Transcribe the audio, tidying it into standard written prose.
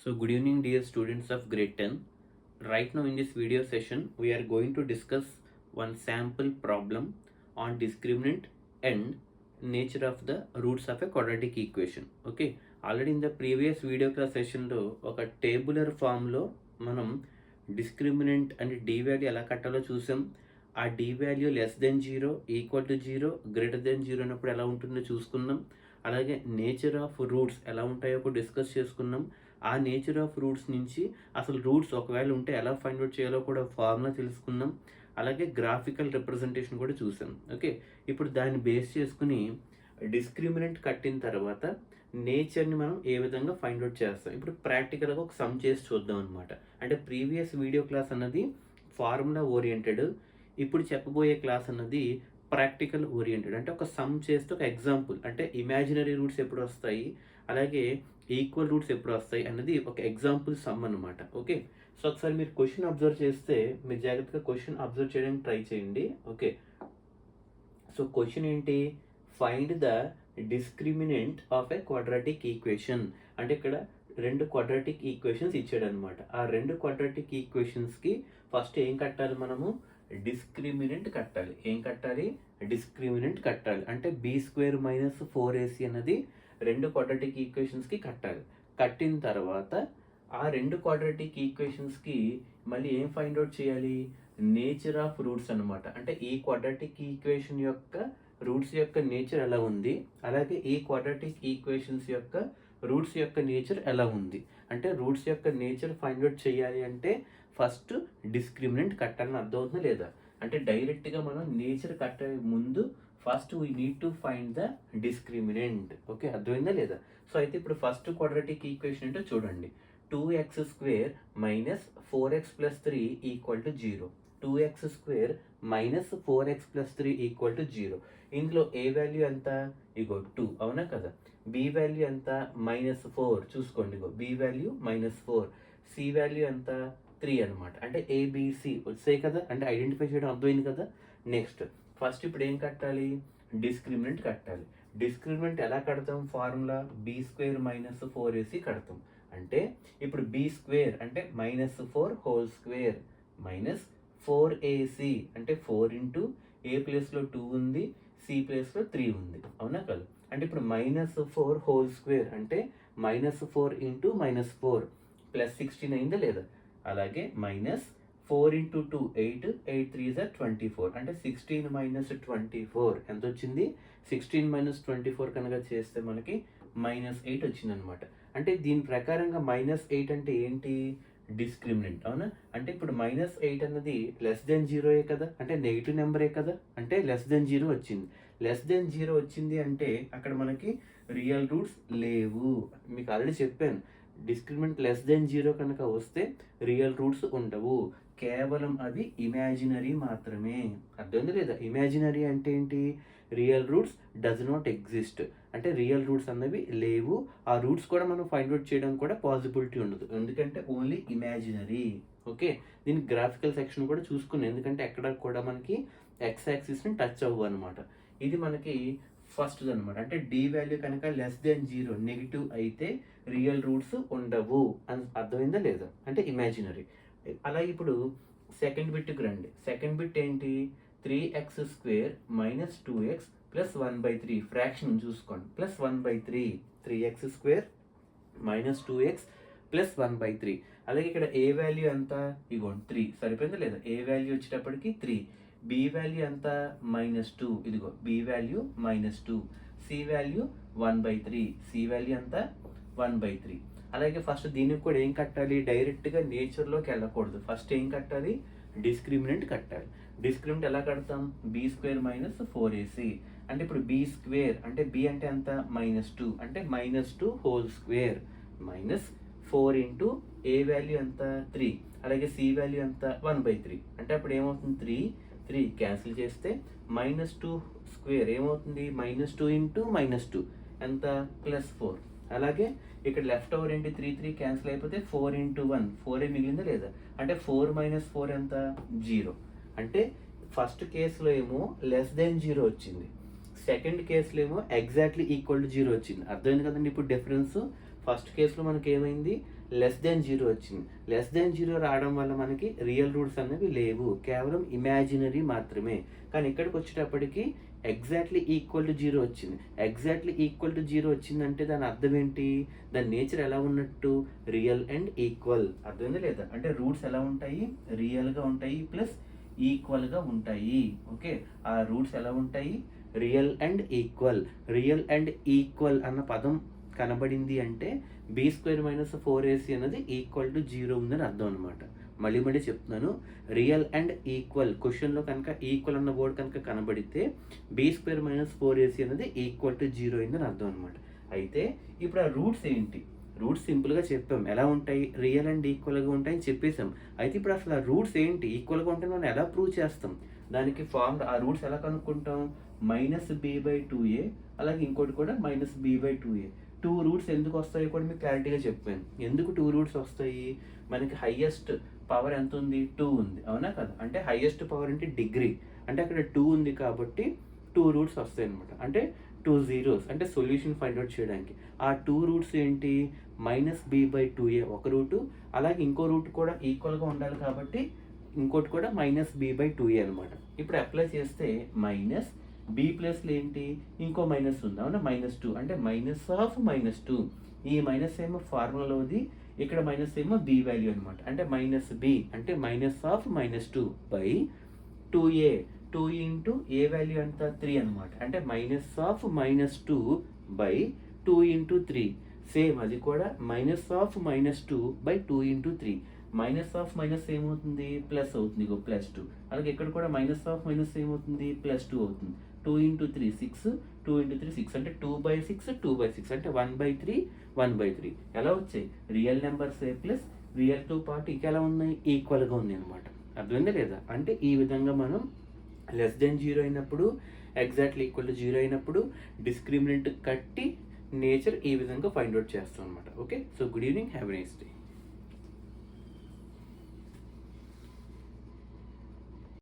So good evening dear students of grade 10. Right now in this video session we are going to discuss one sample problem on discriminant and nature of the roots of a quadratic equation. Okay, already in the previous video class session లో ఒక tabular ఫామ్లో మనం discriminant and D value ఎలా కట్టాలో చూసాం. ఆ D value less than 0, equal to 0, greater than 0 అన్నప్పుడు ఎలా ఉంటుందో చూసుకున్నాం. అలాగే నేచర్ ఆఫ్ రూట్స్ ఎలా ఉంటాయో కూడా డిస్కస్ చేసుకున్నాం. ఆ నేచర్ ఆఫ్ రూట్స్ నుంచి అసలు రూట్స్ ఒకవేళ ఉంటే ఎలా ఫైండ్ అవుట్ చేయాలో కూడా ఫార్ములా తెలుసుకుందాం. అలాగే గ్రాఫికల్ రిప్రజెంటేషన్ కూడా చూసాం. ఓకే, ఇప్పుడు దాన్ని బేస్ చేసుకుని డిస్క్రిమినెంట్ కట్టిన తర్వాత నేచర్ని మనం ఏ విధంగా ఫైండ్ అవుట్ చేస్తాం. ఇప్పుడు ప్రాక్టికల్గా ఒక సమ్ చేసి చూద్దాం అనమాట. అంటే ప్రీవియస్ వీడియో క్లాస్ అన్నది ఫార్ములా ఓరియంటెడ్, ఇప్పుడు చెప్పబోయే క్లాస్ అన్నది ప్రాక్టికల్ ఓరియంటెడ్. అంటే ఒక సమ్ చేస్తే ఒక ఎగ్జాంపుల్, అంటే ఇమాజినరీ రూట్స్ ఎప్పుడు వస్తాయి, అలాగే ఈక్వల్ రూట్స్ ఎప్పుడు వస్తాయి అన్నది ఒక ఎగ్జాంపుల్ సమ్ అనమాట. ఓకే, సో ఒకసారి మీరు క్వశ్చన్ అబ్జర్వ్ చేస్తే మీరు జాగ్రత్తగా క్వశ్చన్ అబ్జర్వ్ చేయడానికి ట్రై చేయండి. ఓకే, సో క్వశ్చన్ ఏంటి? Find the discriminant of a quadratic equation. అంటే ఇక్కడ రెండు క్వాడ్రాటిక్ ఈక్వేషన్స్ ఇచ్చాడు అనమాట. ఆ రెండు క్వాడ్రాటిక్ ఈక్వేషన్స్కి ఫస్ట్ ఏం కట్టాలి? మనము డిస్క్రిమినెంట్ కట్టాలి. ఏం కట్టాలి? డిస్క్రిమినెంట్ కట్టాలి. అంటే b² - 4ac అన్నది రెండు క్వాడ్రాటిక్ ఈక్వేషన్స్కి కట్టాలి. కట్టిన తర్వాత ఆ రెండు క్వాడ్రాటిక్ ఈక్వేషన్స్కి మళ్ళీ ఏం ఫైండ్ అవుట్ చేయాలి? నేచర్ ఆఫ్ రూట్స్ అనమాట. అంటే ఈ క్వాడ్రాటిక్ ఈక్వేషన్ యొక్క రూట్స్ యొక్క నేచర్ ఎలా ఉంది, అలాగే ఈ క్వాడ్రాటిక్ ఈక్వేషన్స్ యొక్క రూట్స్ యొక్క నేచర్ ఎలా ఉంది. అంటే రూట్స్ యొక్క నేచర్ ఫైండ్ అవుట్ చేయాలి అంటే ఫస్ట్ డిస్క్రిమినెంట్ కట్టాలని అర్థమవుతుందా లేదా? అంటే డైరెక్ట్గా మనం నేచర్ కట్టే ముందు first we need to find the discriminant. Okay, అర్థమైందా లేదా? సో అయితే ఇప్పుడు ఫస్ట్ క్వాడ్రాటిక్ ఈక్వేషన్ అంటే చూడండి, 2x² - 4x + 3 = 0. 2x² - 4x + 3 = 0. ఇందులో ఏ వాల్యూ ఎంత? ఇగో 2, అవునా కదా? బి వాల్యూ ఎంత? -4. చూసుకోండి, ఇగో బి వాల్యూ -4, సి వాల్యూ ఎంత? 3 అనమాట. అంటే ఏబిసి వచ్చాయి కదా, అంటే ఐడెంటిఫై చేయడం అర్థమైంది కదా. నెక్స్ట్ ఫస్ట్ ఇప్పుడు ఏం కట్టాలి? డిస్క్రిమినెంట్ కట్టాలి. డిస్క్రిమినెంట్ ఎలా కడతాం? ఫార్ములా b² - 4ac కడతాం. అంటే ఇప్పుడు b² అంటే -4² -4ac అంటే 4 ఇంటూ ఏ ప్లేస్లో 2 ఉంది, సి ప్లేస్లో 3 ఉంది, అవునా కదా? అంటే ఇప్పుడు -4² అంటే -4 ఇంటూ -4 +16 అయిందా లేదా? అలాగే -4 ఇంటూ 2 8, 8 3 = 24. అంటే 16 - 24 ఎంత వచ్చింది? 16 - 24 కనుక చేస్తే మనకి -8 వచ్చింది అనమాట. అంటే దీని ప్రకారంగా -8 అంటే ఏంటి? డిస్క్రిమినెంట్, అవునా? అంటే ఇప్పుడు -8 అన్నది లెస్ దెన్ 0 కదా, అంటే నెగిటివ్ నెంబరే కదా, అంటే లెస్ దెన్ 0 వచ్చింది. లెస్ దెన్ 0 వచ్చింది అంటే అక్కడ మనకి రియల్ రూట్స్ లేవు. మీకు ఆల్రెడీ చెప్పాను, డిస్క్రిమినెంట్ లెస్ దెన్ 0 కనుక వస్తే రియల్ రూట్స్ ఉండవు, కేవలం అవి ఇమాజినరీ మాత్రమే. అర్థమైంది లేదా? ఇమాజినరీ అంటే ఏంటి? Real roots does not exist, అంటే రియల్ రూట్స్ అన్నవి లేవు. ఆ రూట్స్ కూడా మనం ఫైండ్ అవుట్ చేయడం కూడా పాసిబిలిటీ ఉండదు, ఎందుకంటే ఓన్లీ ఇమాజినరీ. ఓకే, దీని గ్రాఫికల్ సెక్షన్ కూడా చూసుకున్నాం, ఎందుకంటే ఎక్కడ కూడా మనకి ఎక్స్ యాక్సిస్ని టచ్ అవ్వు అనమాట. ఇది మనకి ఫస్ట్ అనమాట. అంటే డి వాల్యూ కనుక లెస్ దెన్ 0 నెగిటివ్ అయితే రియల్ రూట్స్ ఉండవు అని అర్థమైందా లేదా? అంటే ఇమాజినరీ. అలాగే ఇప్పుడు సెకండ్ బిట్కి రండి. సెకండ్ బిట్ ఏంటి? 3x² - 2x + 1/3 ఫ్రాక్షన్ చూసుకోండి, +1/3. 3x² - 2x + 1/3. అలాగే ఇక్కడ ఏ వాల్యూ ఎంత? ఇగోండి 3, సరిపోయిందా లేదా? ఏ వాల్యూ వచ్చేటప్పటికి 3. బి వాల్యూ ఎంత? -2, ఇదిగో B value -2. C value 1/3, C value ఎంత? 1/3. అలాగే ఫస్ట్ దీనికి కూడా ఏం కట్టాలి? డైరెక్ట్గా నేచర్లోకి వెళ్ళకూడదు. ఫస్ట్ ఏం కట్టాలి? డిస్క్రిమినెంట్ కట్టాలి. డిస్క్రిమినెంట్ ఎలా కడతాం? b² - 4ac. అంటే ఇప్పుడు b² అంటే b అంటే ఎంత? -2, అంటే -2² -4 ఇంటూ ఏ వాల్యూ ఎంత? 3. అలాగే సి వాల్యూ ఎంత? 1/3. అంటే అప్పుడు ఏమవుతుంది? 3 క్యాన్సిల్ చేస్తే -2² ఏమవుతుంది? -2 ఇంటూ -2 ఎంత? +4. అలాగే ఇక్కడ లెఫ్ట్ ఓవర్ ఏంటి? 3 క్యాన్సిల్ అయిపోతే 4 ఇంటూ 1 4 మిగిలిందా లేదా? అంటే 4 - 4 ఎంత? 0. అంటే ఫస్ట్ కేసులో ఏమో లెస్ దెన్ 0 వచ్చింది, సెకండ్ కేసులో ఏమో ఎగ్జాక్ట్లీ ఈక్వల్ టు 0 వచ్చింది. అర్థమైంది కదండి ఇప్పుడు డిఫరెన్స్? ఫస్ట్ కేసులో మనకి ఏమైంది, లెస్ దెన్ 0 వచ్చింది. లెస్ దెన్ 0 రావడం వల్ల మనకి రియల్ రూట్స్ అనేవి లేవు, కేవలం ఇమాజినరీ మాత్రమే. కానీ ఇక్కడికి వచ్చేటప్పటికి ఎగ్జాక్ట్లీ ఈక్వల్ టు 0 వచ్చింది. ఎగ్జాక్ట్లీ ఈక్వల్ టు 0 వచ్చిందంటే దాని అర్థం ఏంటి, దాని నేచర్ ఎలా ఉన్నట్టు, రియల్ అండ్ ఈక్వల్. అర్థమైందా లేదా? అంటే రూట్స్ ఎలా ఉంటాయి, రియల్గా ఉంటాయి ప్లస్ ఈక్వల్గా ఉంటాయి. ఓకే, ఆ రూట్స్ ఎలా ఉంటాయి, real and equal. Real and equal అన్న పదం కనబడింది అంటే b² - 4ac అనేది ఈక్వల్ టు 0 ఉందని అర్థం అనమాట. మళ్ళీ చెప్తున్నాను, రియల్ అండ్ ఈక్వల్ క్వశ్చన్లో కనుక ఈక్వల్ అన్న వర్డ్ కనుక కనబడితే b² - 4ac అనేది ఈక్వల్ టు 0 అయిందని అర్థం అనమాట. అయితే ఇప్పుడు ఆ రూట్స్ ఏంటి, రూట్స్ సింపుల్గా చెప్పాం, ఎలా ఉంటాయి, రియల్ అండ్ ఈక్వల్గా ఉంటాయని చెప్పేసాం. అయితే ఇప్పుడు అసలు ఆ రూట్స్ ఏంటి, ఈక్వల్గా ఉంటే మనం ఎలా ప్రూవ్ చేస్తాం, దానికి ఫార్మ్ ఆ రూట్స్ ఎలా కనుక్కుంటాం, -b/2a, అలాగే ఇంకోటి కూడా -b/2a. 2 రూట్స్ ఎందుకు వస్తాయో కూడా మీకు క్లారిటీగా చెప్పాను. ఎందుకు 2 రూట్స్ వస్తాయి, మనకి హైయెస్ట్ పవర్ ఎంత ఉంది, 2 ఉంది, అవునా కదా? అంటే హైయెస్ట్ పవర్ అంటే డిగ్రీ, అంటే అక్కడ 2 ఉంది కాబట్టి 2 రూట్స్ వస్తాయి అనమాట. అంటే 2 zeros, అంటే సొల్యూషన్ ఫైండ్ అవుట్ చేయడానికి. ఆ 2 రూట్స్ ఏంటి, -b/2a ఒక రూటు, అలాగే ఇంకో రూట్ కూడా ఈక్వల్గా ఉండాలి కాబట్టి ఇంకోటి కూడా -b/2a అనమాట. ఇప్పుడు అప్లై చేస్తే మైనస్ b ప్లస్లో ఏంటి, ఇంకో మైనస్ ఉంది, అవునా, -2 అంటే -2. ఈ మైనస్ ఏమో ఫార్ములాలోది, ఇక్కడ మైనస్ ఏమో b వాల్యూ అనమాట. అంటే -b అంటే -2/2a. 2 ఇంటూ ఏ వాల్యూ ఎంత, 3 అనమాట. అంటే -2/2 ఇంటూ 3. సేమ్ అది కూడా -2/2 ఇంటూ 3. మైనస్ ఏమవుతుంది, ప్లస్ అవుతుంది, ఇగో +2. అలాగే ఇక్కడ కూడా మైనస్ ఏమవుతుంది, +2 అవుతుంది. 2 ఇంటూ 3 6, 2 ఇంటూ 3 6 అంటే 2/6 అంటే 1/3. ఎలా వచ్చాయి, రియల్ నెంబర్సే ప్లస్ రియల్తో పాటు ఇక ఎలా ఉన్నాయి, ఈక్వల్గా ఉంది అనమాట. అర్థమైందా లేదా? అంటే ఈ విధంగా మనం లెస్ దెన్ 0 అయినప్పుడు, ఎగ్జాక్ట్లీ ఈక్వల్ టు 0 అయినప్పుడు డిస్క్రిమినెంట్ కట్టి నేచర్ ఈ విధంగా ఫైండ్ అవుట్ చేస్తాం అనమాట. Okay, so good evening, have a nice day.